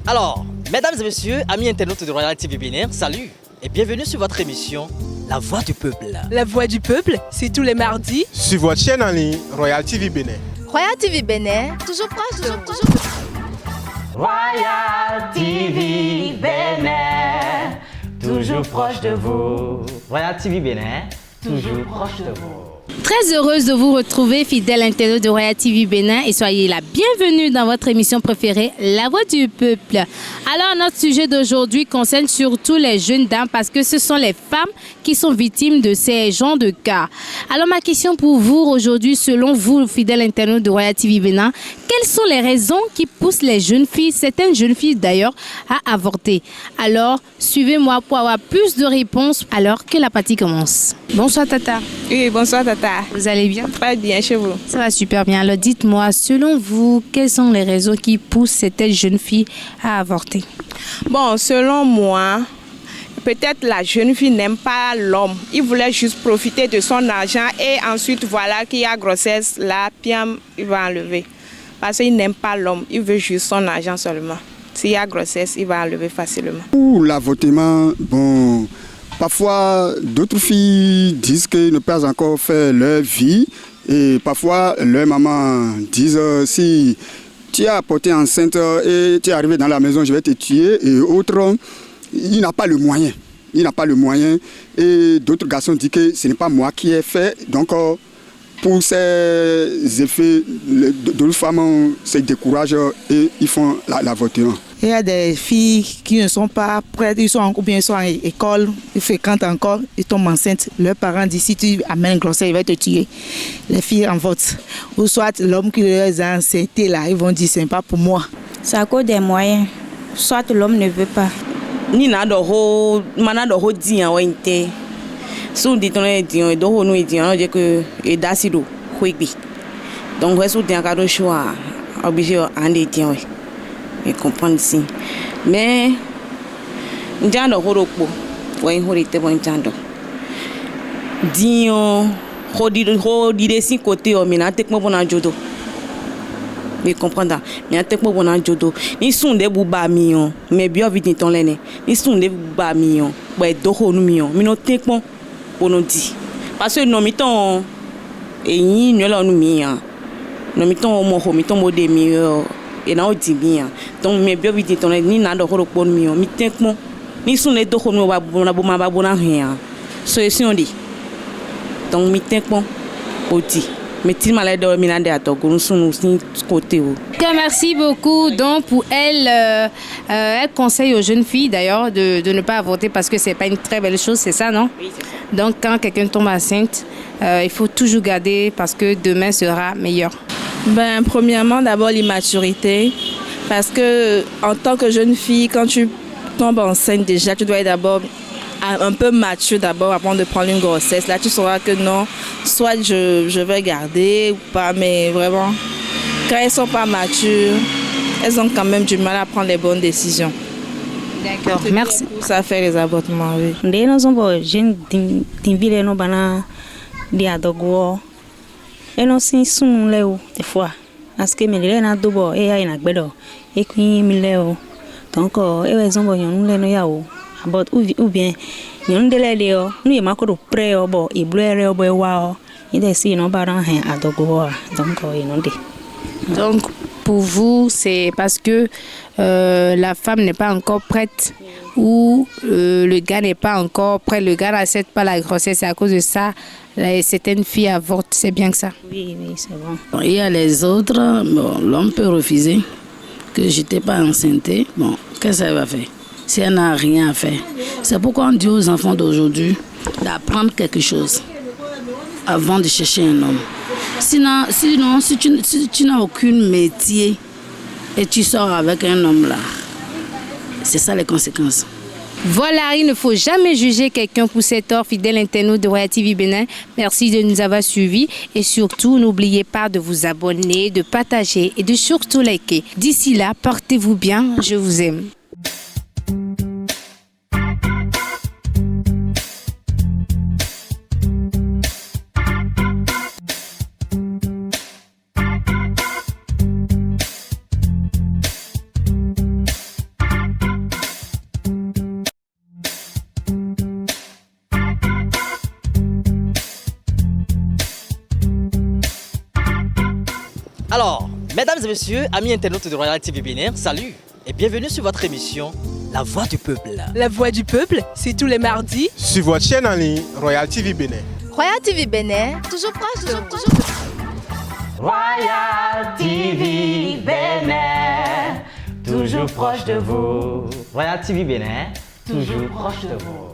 Alors, mesdames et messieurs, amis internautes de Royal TV Bénin, salut et bienvenue sur votre émission La Voix du Peuple. La Voix du Peuple, c'est tous les mardis sur votre chaîne en ligne Royal TV Bénin. Royal TV Bénin, toujours proche, toujours. Royal TV Bénin, toujours proche de vous. Royal TV Bénin, toujours proche de vous. Très heureuse de vous retrouver, fidèle internaute de Royal TV Bénin, et soyez la bienvenue dans votre émission préférée, La Voix du Peuple. Alors, notre sujet d'aujourd'hui concerne surtout les jeunes dames parce que ce sont les femmes qui sont victimes de ces genres de cas. Alors, ma question pour vous aujourd'hui, selon vous, fidèle internaute de Royal TV Bénin, quelles sont les raisons qui poussent les jeunes filles, certaines jeunes filles d'ailleurs, à avorter? Alors, suivez-moi pour avoir plus de réponses alors que la partie commence. Bonsoir Tata. Oui, bonsoir Tata. Vous allez bien? Très bien chez vous. Ça va super bien. Alors dites-moi, selon vous, quelles sont les raisons qui poussent certaines jeunes filles à avorter? Bon, selon moi, peut-être la jeune fille n'aime pas l'homme. Il voulait juste profiter de son argent et ensuite voilà qu'il y a grossesse, là, piam, il va enlever. Parce qu'il n'aime pas l'homme, il veut juste son argent seulement. S'il y a grossesse, il va enlever facilement. Pour l'avortement, bon, parfois d'autres filles disent qu'ils ne peuvent encore faire leur vie et parfois leurs mamans disent si tu as porté enceinte et tu es arrivé dans la maison, je vais te tuer et autres, il n'a pas le moyen. Il n'a pas le moyen et d'autres garçons disent que ce n'est pas moi qui ai fait. Donc pour ces effets, d'autres femmes se découragent et ils font l'avortement. Il y a des filles qui ne sont pas prêtes, ou bien ils sont à l'école, ils fréquentent encore, ils tombent enceintes. Leurs parents disent si tu amènes grossesse, il va te tuer. Les filles en votent. Ou soit l'homme qui les a enceintés là, ils vont dire c'est pas pour moi. C'est à cause des moyens. Soit l'homme ne veut pas. Ni na doho mana doho dia wente. So dit on est dia doho no dia on dit que et dasido huigbi. Donc ouais so dia ka do choix obligé en des dia ouais. Et comprendre ici. Mais njando horokpo ouais horite bon njando. Dio hodi desi côté o mina tek mo bona jodo. Mais comprendre mais tek mo bona jodo ni sunde buba mion mais bio vite ton lene ni sunde buba mion ouais doho nu mion mino tek mo bono di parce que no miton e yin no la nu mian no miton mo ho miton mo de mi et na o di bien donc mais bio vite ton ni na do ho po nu mion mi tek mo ni sunde doho nu ba bona rien so si on dit donc mi tek mo o di. Merci beaucoup. Donc pour elle, elle conseille aux jeunes filles d'ailleurs de ne pas avorter parce que c'est pas une très belle chose, c'est ça, non? Oui, c'est ça. Donc quand quelqu'un tombe enceinte, il faut toujours garder parce que demain sera meilleur. Ben, premièrement, d'abord l'immaturité. Parce que en tant que jeune fille, quand tu tombes enceinte déjà, tu dois être d'abord un peu mature d'abord avant de prendre une grossesse. Là, tu sauras que non, soit je vais garder ou pas, mais vraiment, quand elles ne sont pas matures, elles ont quand même du mal à prendre les bonnes décisions. D'accord, merci. Ça fait les avortements, oui. But ou bien yon dele leo nu ma ko pre obo iblere obo wa ide si no baran hen adogo donc inondé. Donc pour vous c'est parce que la femme n'est pas encore prête ou le gars n'est pas encore prêt, le gars n'accepte pas la grossesse, c'est à cause de ça certaines filles avortent, c'est bien que ça? Oui, c'est bon. Il y a les autres, bon, l'homme peut refuser que j'étais pas enceinte. Bon, qu'est-ce qu'elle va faire? Si elle n'a rien à faire. C'est pourquoi on dit aux enfants d'aujourd'hui d'apprendre quelque chose avant de chercher un homme. Sinon si tu n'as aucun métier et tu sors avec un homme là, c'est ça les conséquences. Voilà, il ne faut jamais juger quelqu'un pour ses torts, fidèle internaute de Royal TV Bénin. Merci de nous avoir suivis et surtout, n'oubliez pas de vous abonner, de partager et de surtout liker. D'ici là, portez-vous bien, je vous aime. Alors, mesdames et messieurs, amis internautes de Royal TV Bénin, salut et bienvenue sur votre émission La Voix du Peuple. La Voix du Peuple, c'est tous les mardis sur votre chaîne en ligne Royal TV Bénin. Royal TV Bénin, toujours proche de vous. Royal TV Bénin, toujours proche de vous. Royal TV Bénin, toujours proche de vous.